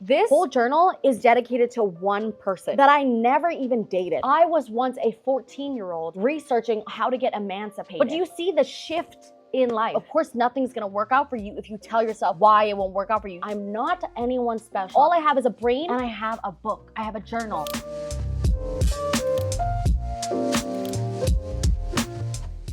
This whole journal is dedicated to one person that I never even dated. I was once a 14-year-old researching how to get emancipated. But do you see the shift in life? Of course, nothing's gonna work out for you if you tell yourself why it won't work out for you. I'm not anyone special. All I have is a brain and I have a book. I have a journal.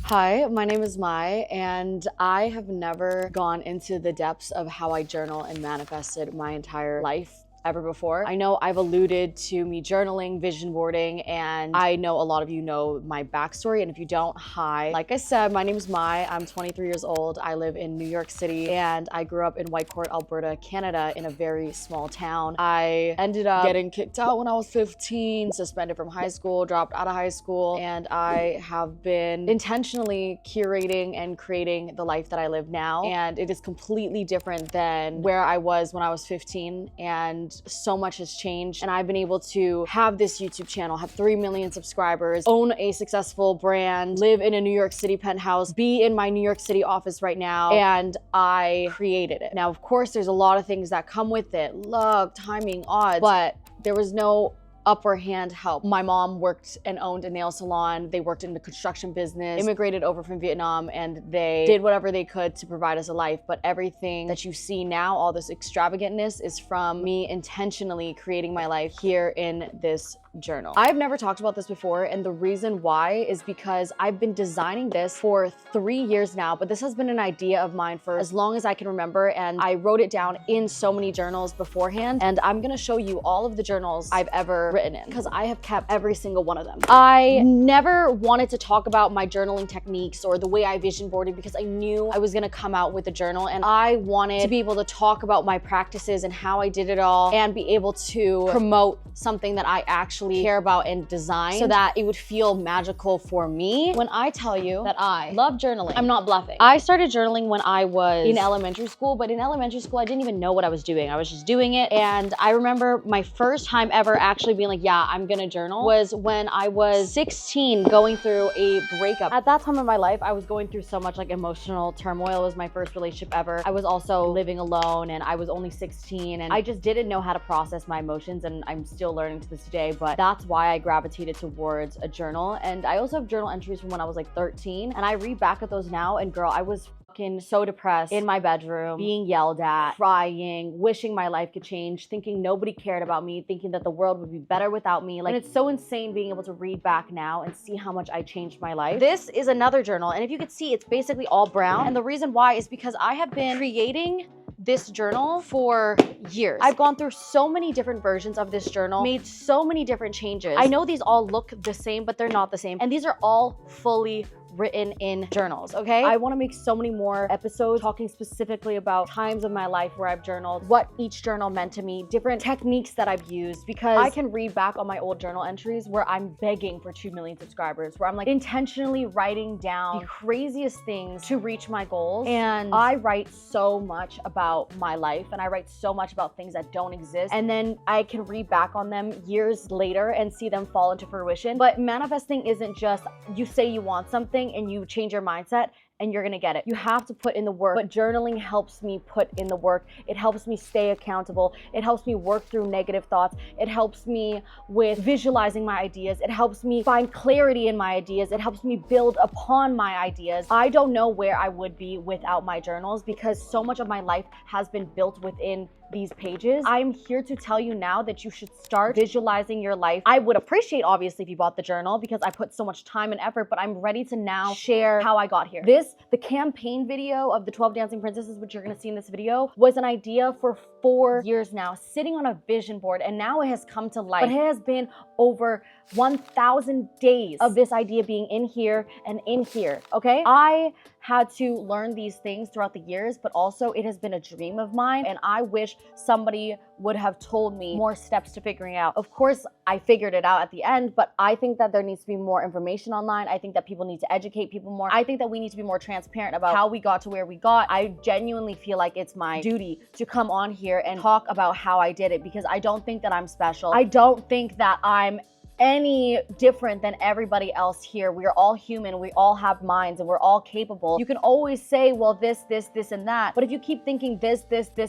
Hi, my name is Mai, and I have never gone into the depths of how I journal and manifested my entire life ever before. I know I've alluded to me journaling, vision boarding, and I know a lot of you know my backstory, and if you don't, hi. Like I said, my name is Mai, I'm 23 years old, I live in New York City, and I grew up in Whitecourt, Alberta, Canada, in a very small town. I ended up getting kicked out when I was 15, suspended from high school, dropped out of high school, and I have been intentionally curating and creating the life that I live now, and it is completely different than where I was when I was 15, and so much has changed, and I've been able to have this YouTube channel, have 3 million subscribers, own a successful brand, live in a New York City penthouse, be in my New York City office right now, and I created it. Now, of course, there's a lot of things that come with it, luck, timing, odds, but there was no upper hand help. My mom worked and owned a nail salon. They worked in the construction business, immigrated over from Vietnam, and they did whatever they could to provide us a life. But everything that you see now, all this extravagantness, is from me intentionally creating my life here in this journal. I've never talked about this before, and the reason why is because I've been designing this for 3 years now, but this has been an idea of mine for as long as I can remember, and I wrote it down in so many journals beforehand, and I'm gonna show you all of the journals I've ever written in, because I have kept every single one of them. I never wanted to talk about my journaling techniques or the way I vision boarded, because I knew I was gonna come out with a journal, and I wanted to be able to talk about my practices and how I did it all, and be able to promote something that I actually care about and design, so that it would feel magical for me. When I tell you that I love journaling, I'm not bluffing. I started journaling when I was in elementary school, but in elementary school, I didn't even know what I was doing. I was just doing it. And I remember my first time ever actually being like, yeah, I'm gonna journal, was when I was 16, going through a breakup. At that time of my life, I was going through so much like emotional turmoil. It was my first relationship ever. I was also living alone, and I was only 16, and I just didn't know how to process my emotions, and I'm still learning to this day, but that's why I gravitated towards a journal. And I also have journal entries from when I was like 13, and I read back at those now, and girl, I was fucking so depressed in my bedroom, being yelled at, crying, wishing my life could change, thinking nobody cared about me, thinking that the world would be better without me. Like, and it's so insane being able to read back now and see how much I changed my life. This is another journal, and if you could see, it's basically all brown, and the reason why is because I have been creating this journal for years. I've gone through so many different versions of this journal, made so many different changes. I know these all look the same, but they're not the same. And these are all fully written in journals, okay? I wanna make so many more episodes talking specifically about times of my life where I've journaled, what each journal meant to me, different techniques that I've used, because I can read back on my old journal entries where I'm begging for 2 million subscribers, where I'm like intentionally writing down the craziest things to reach my goals. And I write so much about my life, and I write so much about things that don't exist, and then I can read back on them years later and see them fall into fruition. But manifesting isn't just you say you want something and you change your mindset and you're gonna get it. You have to put in the work, but journaling helps me put in the work. It helps me stay accountable. It helps me work through negative thoughts. It helps me with visualizing my ideas. It helps me find clarity in my ideas. It helps me build upon my ideas. I don't know where I would be without my journals, because so much of my life has been built within these pages. I'm here to tell you now that you should start visualizing your life. I would appreciate, obviously, if you bought the journal, because I put so much time and effort, but I'm ready to now share how I got here. The campaign video of the 12 Dancing Princesses, which you're gonna see in this video, was an idea for 4 years now, sitting on a vision board, and now it has come to life. But it has been over 1,000 days of this idea being in here and in here, okay? I had to learn these things throughout the years, but also it has been a dream of mine, and I wish somebody would have told me more steps to figuring out. Of course, I figured it out at the end, but I think that there needs to be more information online. I think that people need to educate people more. I think that we need to be more transparent about how we got to where we got. I genuinely feel like it's my duty to come on here and talk about how I did it, because I don't think that I'm special. I don't think that I'm any different than everybody else here. We are all human, we all have minds, and we're all capable. You can always say, well, this, and that. But if you keep thinking this,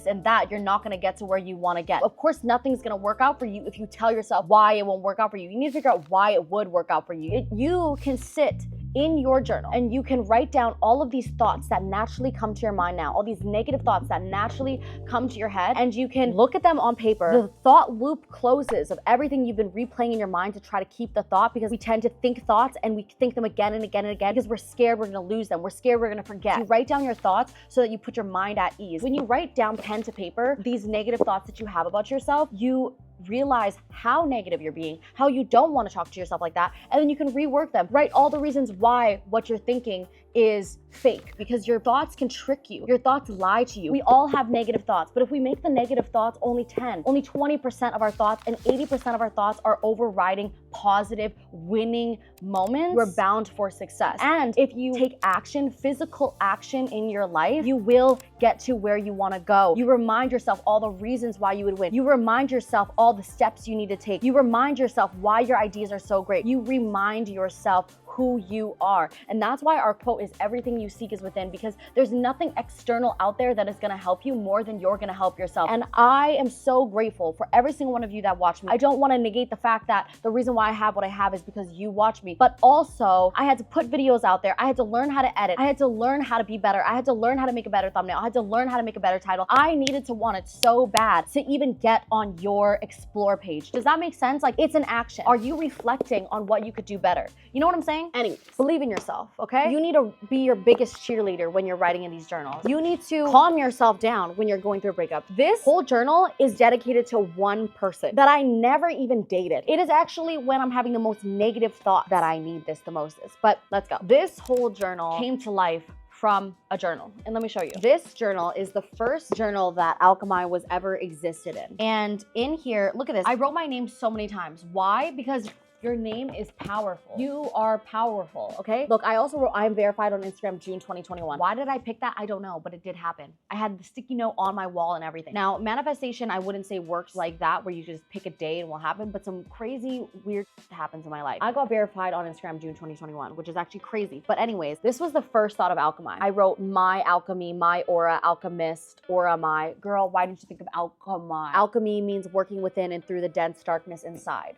and that, you're not gonna get to where you wanna get. Of course, nothing's gonna work out for you if you tell yourself why it won't work out for you. You need to figure out why it would work out for you. You can sit in your journal and you can write down all of these thoughts that naturally come to your mind now, all these negative thoughts that naturally come to your head, and you can look at them on paper. The thought loop closes of everything you've been replaying in your mind to try to keep the thought, because we tend to think thoughts and we think them again and again and again because we're scared we're gonna lose them. We're scared we're gonna forget. So you write down your thoughts so that you put your mind at ease. When you write down pen to paper these negative thoughts that you have about yourself, you realize how negative you're being, how you don't want to talk to yourself like that, and then you can rework them. Write all the reasons why what you're thinking is fake, because your thoughts can trick you. Your thoughts lie to you. We all have negative thoughts, but if we make the negative thoughts only 20% of our thoughts, and 80% of our thoughts are overriding positive, winning moments, we're bound for success. And if you take action, physical action in your life, you will get to where you want to go. You remind yourself all the reasons why you would win. You remind yourself all the steps you need to take. You remind yourself why your ideas are so great. You remind yourself who you are. And that's why our quote is everything you seek is within, because there's nothing external out there that is gonna help you more than you're gonna help yourself. And I am so grateful for every single one of you that watch me. I don't wanna negate the fact that the reason why I have what I have is because you watch me, but also I had to put videos out there. I had to learn how to edit. I had to learn how to be better. I had to learn how to make a better thumbnail. I had to learn how to make a better title. I needed to want it so bad to even get on your explore page. Does that make sense? Like, it's an action. Are you reflecting on what you could do better? You know what I'm saying? Anyways, believe in yourself, okay? You need to be your biggest cheerleader when you're writing in these journals. You need to calm yourself down when you're going through a breakup. This whole journal is dedicated to one person that I never even dated. It is actually when I'm having the most negative thought that I need this the most. But let's go. This whole journal came to life from a journal, and let me show you. This journal is the first journal that Alchemi was ever existed in. And in here, look at this. I wrote my name so many times. Why? Because your name is powerful. You are powerful, okay? Look, I also wrote I am verified on Instagram June 2021. Why did I pick that? I don't know, but it did happen. I had the sticky note on my wall and everything. Now, manifestation, I wouldn't say works like that, where you just pick a day and will happen, but some crazy, weird happens in my life. I got verified on Instagram June 2021, which is actually crazy. But anyways, this was the first thought of Alchemi. I wrote my alchemy, my aura, alchemist, aura, my. Girl, why didn't you think of alchemy? Alchemy means working within and through the dense darkness inside.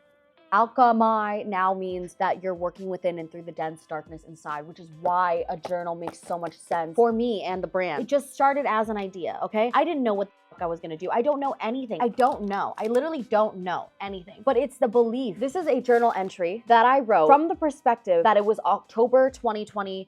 Alchemi now means that you're working within and through the dense darkness inside, which is why a journal makes so much sense for me and the brand. It just started as an idea, okay? I didn't know what the fuck I was gonna do. I don't know anything. I don't know. I literally don't know anything. But it's the belief. This is a journal entry that I wrote from the perspective that it was October 2021.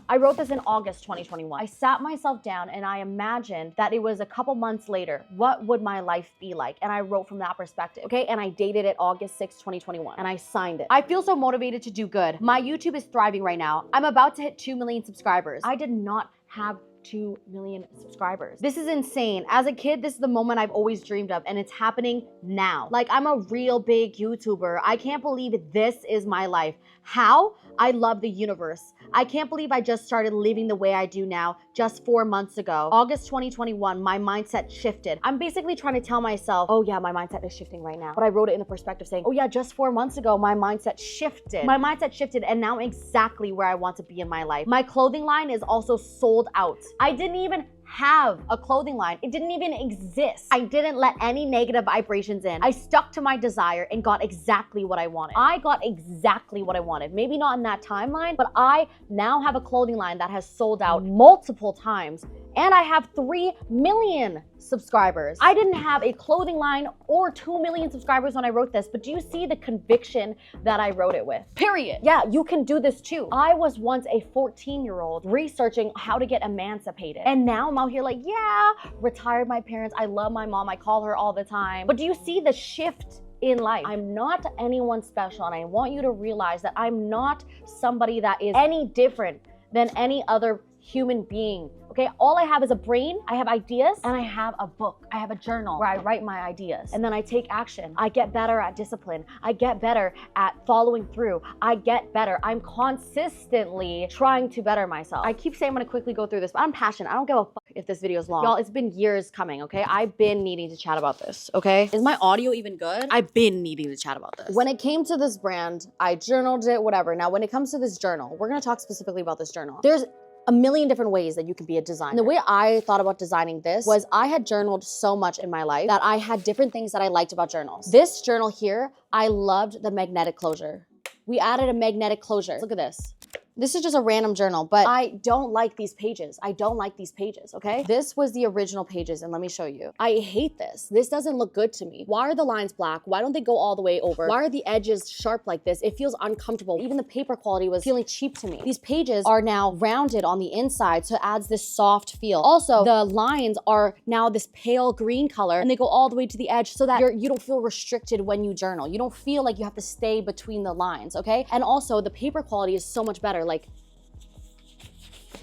I wrote this in August 2021. I sat myself down and I imagined that it was a couple months later. What would my life be like? And I wrote from that perspective, okay? And I dated it August 6, 2021, and I signed it. I feel so motivated to do good. My YouTube is thriving right now. I'm about to hit 2 million subscribers. I did not have 2 million subscribers. This is insane. As a kid, this is the moment I've always dreamed of, and it's happening now. Like, I'm a real big YouTuber. I can't believe this is my life. How? I love the universe. I can't believe I just started living the way I do now just 4 months ago. August 2021, my mindset shifted. I'm basically trying to tell myself, oh yeah, my mindset is shifting right now. But I wrote it in the perspective saying, oh yeah, just 4 months ago, my mindset shifted. My mindset shifted, and now I'm exactly where I want to be in my life. My clothing line is also sold out. I didn't even have a clothing line. It didn't even exist. I didn't let any negative vibrations in. I stuck to my desire and got exactly what I wanted. I got exactly what I wanted. Maybe not in that timeline, but I now have a clothing line that has sold out multiple times, and I have 3 million subscribers. I didn't have a clothing line or 2 million subscribers when I wrote this, but do you see the conviction that I wrote it with? Period. Yeah, you can do this too. I was once a 14-year-old researching how to get emancipated, and now I'm out here like, yeah, retired my parents. I love my mom. I call her all the time. But do you see the shift in life? I'm not anyone special, and I want you to realize that I'm not somebody that is any different than any other human being okay? All I have is a brain, I have ideas, and I have a book. I have a journal where I write my ideas. And then I take action. I get better at discipline. I get better at following through. I get better. I'm consistently trying to better myself. I keep saying I'm gonna quickly go through this, but I'm passionate. I don't give a fuck if this video is long. Y'all, it's been years coming, okay? I've been needing to chat about this, okay? Is my audio even good? I've been needing to chat about this. When it came to this brand, I journaled it, whatever. Now, when it comes to this journal, we're gonna talk specifically about this journal. There's a million different ways that you can be a designer. And the way I thought about designing this was I had journaled so much in my life that I had different things that I liked about journals. This journal here, I loved the magnetic closure. We added a magnetic closure. Look at this. This is just a random journal, but I don't like these pages. I don't like these pages, okay? This was the original pages, and let me show you. I hate this. This doesn't look good to me. Why are the lines black? Why don't they go all the way over? Why are the edges sharp like this? It feels uncomfortable. Even the paper quality was feeling cheap to me. These pages are now rounded on the inside, so it adds this soft feel. Also, the lines are now this pale green color, and they go all the way to the edge so that you don't feel restricted when you journal. You don't feel like you have to stay between the lines, okay? And also, the paper quality is so much better. Like,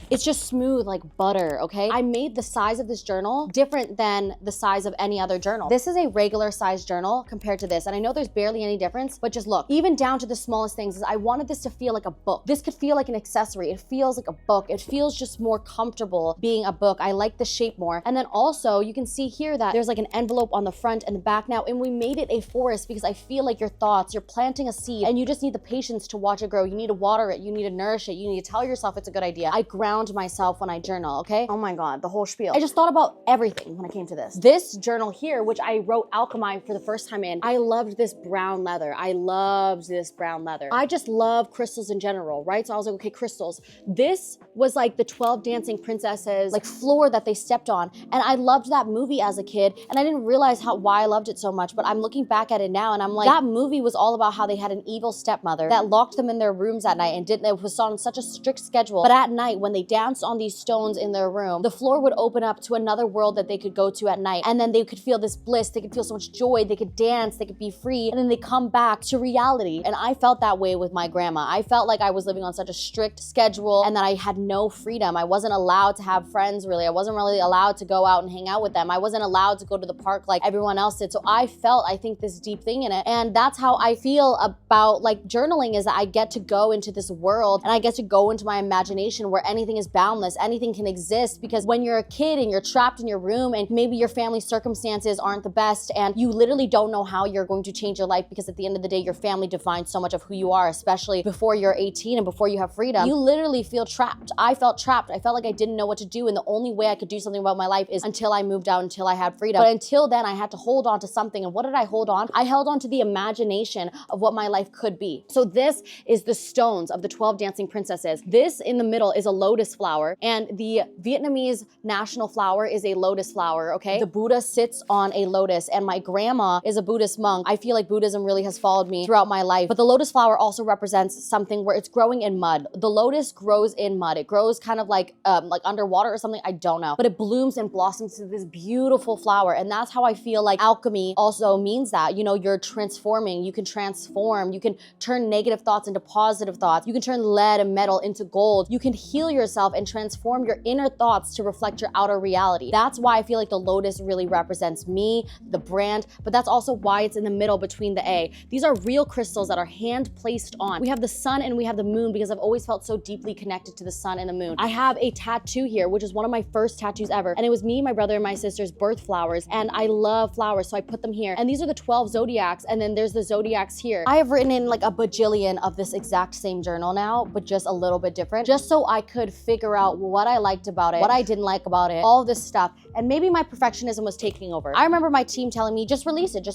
it's just smooth like butter, okay? I made the size of this journal different than the size of any other journal. This is a regular size journal compared to this, and I know there's barely any difference, but just look, even down to the smallest things, is I wanted this to feel like a book. This could feel like an accessory. It feels like a book. It feels just more comfortable being a book. I like the shape more. And then also, you can see here that there's like an envelope on the front and the back now, and we made it a forest because I feel like your thoughts, you're planting a seed, and you just need the patience to watch it grow. You need to water it. You need to nourish it. You need to tell yourself it's a good idea. I ground myself when I journal, okay? Oh my God, the whole spiel. I just thought about everything when it came to this. This journal here, which I wrote Alchemi for the first time in, I loved this brown leather. I loved this brown leather. I just love crystals in general, right? So I was like, okay, crystals. This was like the 12 Dancing Princesses, like floor that they stepped on. And I loved that movie as a kid, and I didn't realize why I loved it so much, but I'm looking back at it now and I'm like, that movie was all about how they had an evil stepmother that locked them in their rooms at night and it was on such a strict schedule. But at night, when they danced on these stones in their room, the floor would open up to another world that they could go to at night. And then they could feel this bliss. They could feel so much joy. They could dance. They could be free. And then they come back to reality. And I felt that way with my grandma. I felt like I was living on such a strict schedule and that I had no freedom. I wasn't allowed to have friends, really. I wasn't really allowed to go out and hang out with them. I wasn't allowed to go to the park like everyone else did. So I felt, I think, this deep thing in it. And that's how I feel about like journaling, is that I get to go into this world and I get to go into my imagination where anything is boundless. Anything can exist, because when you're a kid and you're trapped in your room and maybe your family circumstances aren't the best and you literally don't know how you're going to change your life, because at the end of the day, your family defines so much of who you are, especially before you're 18 and before you have freedom. You literally feel trapped. I felt trapped. I felt like I didn't know what to do, and the only way I could do something about my life is until I moved out, until I had freedom. But until then, I had to hold on to something. And what did I hold on? I held on to the imagination of what my life could be. So this is the stones of the 12 Dancing Princesses. This in the middle is a lotus flower, and the Vietnamese national flower is a lotus flower, okay? The Buddha sits on a lotus, and my grandma is a Buddhist monk. I feel like Buddhism really has followed me throughout my life. But the lotus flower also represents something where it's growing in mud. The lotus grows in mud. It grows kind of like underwater or something, I don't know. But it blooms and blossoms to this beautiful flower. And that's how I feel like alchemy also means that, you know, you're transforming, you can transform, you can turn negative thoughts into positive thoughts. You can turn lead and metal into gold. You can heal yourself and transform your inner thoughts to reflect your outer reality. That's why I feel like the lotus really represents me, the brand, but that's also why it's in the middle between the A. These are real crystals that are hand placed on. We have the sun and we have the moon, because I've always felt so deeply connected to the sun and the moon. I have a tattoo here, which is one of my first tattoos ever. And it was me, my brother, and my sister's birth flowers. And I love flowers, so I put them here. And these are the 12 zodiacs, and then there's the zodiacs here. I have written in like a bajillion of this exact same journal now, but just a little bit different, just so I could figure out what I liked about it, what I didn't like about it, all this stuff. And maybe my perfectionism was taking over. I remember my team telling me, just release it,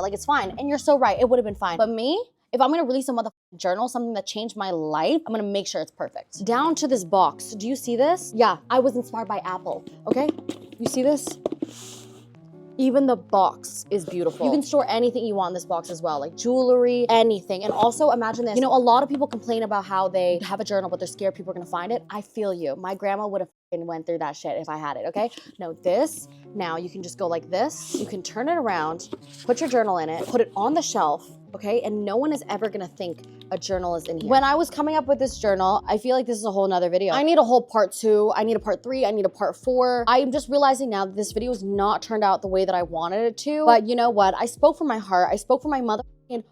like it's fine. And you're so right, it would have been fine. But me, if I'm gonna release a motherfucking journal, something that changed my life, I'm gonna make sure it's perfect. Down to this box. Do you see this? Yeah, I was inspired by Apple, okay? You see this? Even the box is beautiful. You can store anything you want in this box as well, like jewelry, anything. And also imagine this, you know, a lot of people complain about how they have a journal, but they're scared people are gonna find it. I feel you. My grandma would have went through that shit if I had it, okay? No, this, now you can just go like this. You can turn it around, put your journal in it, put it on the shelf, okay? And no one is ever gonna think a journal is in here. When I was coming up with this journal, I feel like this is a whole nother video. I need a whole part 2, I need a part 3, I need a part 4. I'm just realizing now that this video has not turned out the way that I wanted it to, but you know what? I spoke from my heart. I spoke from my mother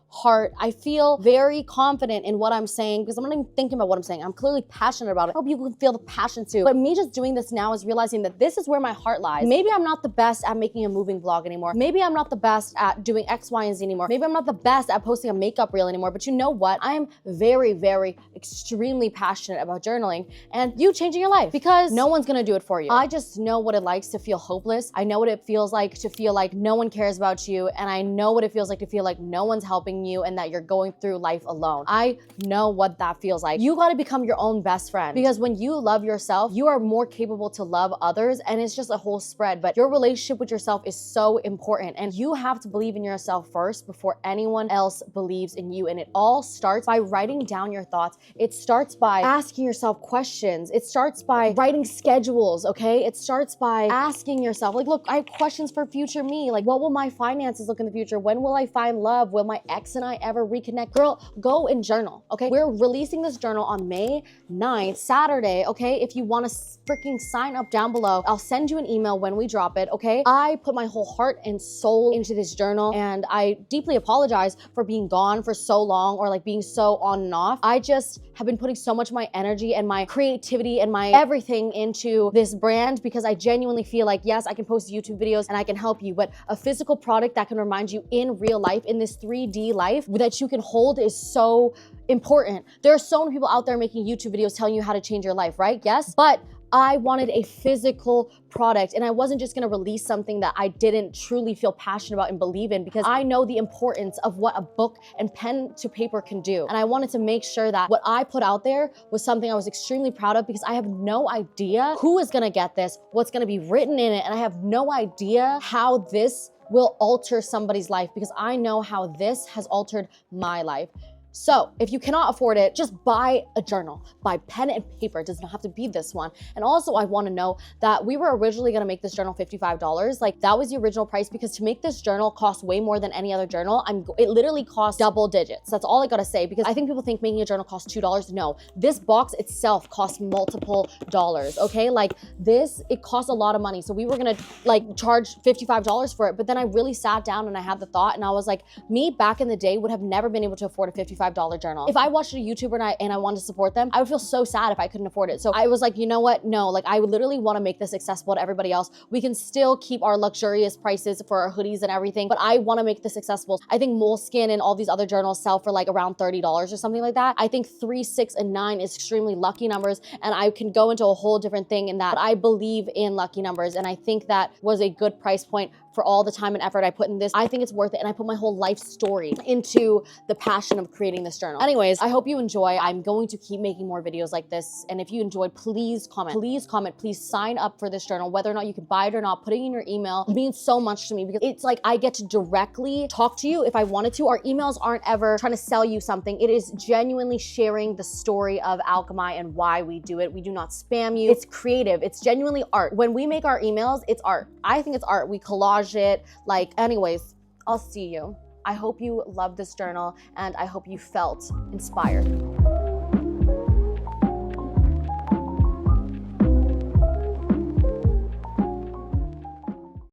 heart. I feel very confident in what I'm saying because I'm not even thinking about what I'm saying. I'm clearly passionate about it. I hope you can feel the passion too. But me just doing this now is realizing that this is where my heart lies. Maybe I'm not the best at making a moving vlog anymore. Maybe I'm not the best at doing X, Y, and Z anymore. Maybe I'm not the best at posting a makeup reel anymore. But you know what? I am very, very, extremely passionate about journaling and you changing your life because no one's gonna do it for you. I just know what it likes to feel hopeless. I know what it feels like to feel like no one cares about you. And I know what it feels like to feel like no one's helping you and that you're going through life alone. I know what that feels like. You gotta become your own best friend because when you love yourself, you are more capable to love others and it's just a whole spread. But your relationship with yourself is so important and you have to believe in yourself first before anyone else believes in you. And it all starts by writing down your thoughts. It starts by asking yourself questions. It starts by writing schedules, okay? It starts by asking yourself, like, look, I have questions for future me. Like, what will my finances look in the future? When will I find love? Will my ex and I ever reconnect? Girl, go and journal, okay? We're releasing this journal on May 9th, Saturday, okay? If you want to freaking sign up down below, I'll send you an email when we drop it, okay? I put my whole heart and soul into this journal and I deeply apologize for being gone for so long or like being so on and off. I just have been putting so much of my energy and my creativity and my everything into this brand because I genuinely feel like, yes, I can post YouTube videos and I can help you, but a physical product that can remind you in real life, in this 3D life that you can hold is so important. There are so many people out there making YouTube videos telling you how to change your life, right? Yes, but I wanted a physical product and I wasn't just gonna release something that I didn't truly feel passionate about and believe in because I know the importance of what a book and pen to paper can do. And I wanted to make sure that what I put out there was something I was extremely proud of because I have no idea who is gonna get this, what's gonna be written in it, and I have no idea how this will alter somebody's life because I know how this has altered my life. So if you cannot afford it, just buy a journal, buy pen and paper. It does not have to be this one. And also I want to know that we were originally going to make this journal $55. Like that was the original price because to make this journal costs way more than any other journal. It literally costs double digits. That's all I got to say because I think people think making a journal costs $2. No, this box itself costs multiple dollars. Okay. Like this, it costs a lot of money. So we were going to like charge $55 for it. But then I really sat down and I had the thought and I was like, me back in the day would have never been able to afford a $55 journal. If I watched a YouTuber and I wanted to support them, I would feel so sad if I couldn't afford it. So I was like, you know what? No, like I would literally want to make this accessible to everybody else. We can still keep our luxurious prices for our hoodies and everything, but I want to make this accessible. I think Moleskine and all these other journals sell for like around $30 or something like that. I think 3, 6, and 9 is extremely lucky numbers, and I can go into a whole different thing in that. But I believe in lucky numbers, and I think that was a good price point for all the time and effort I put in this. I think it's worth it, and I put my whole life story into the passion of creating this journal. Anyways, I hope you enjoy. I'm going to keep making more videos like this, and if you enjoyed, please comment. Please comment. Please sign up for this journal, whether or not you can buy it or not. Putting in your email means so much to me because it's like I get to directly talk to you if I wanted to. Our emails aren't ever trying to sell you something. It is genuinely sharing the story of Alchemi and why we do it. We do not spam you. It's creative. It's genuinely art. When we make our emails, it's art. I think it's art. We collage it. Like, anyways, I'll see you. I hope you love this journal and I hope you felt inspired.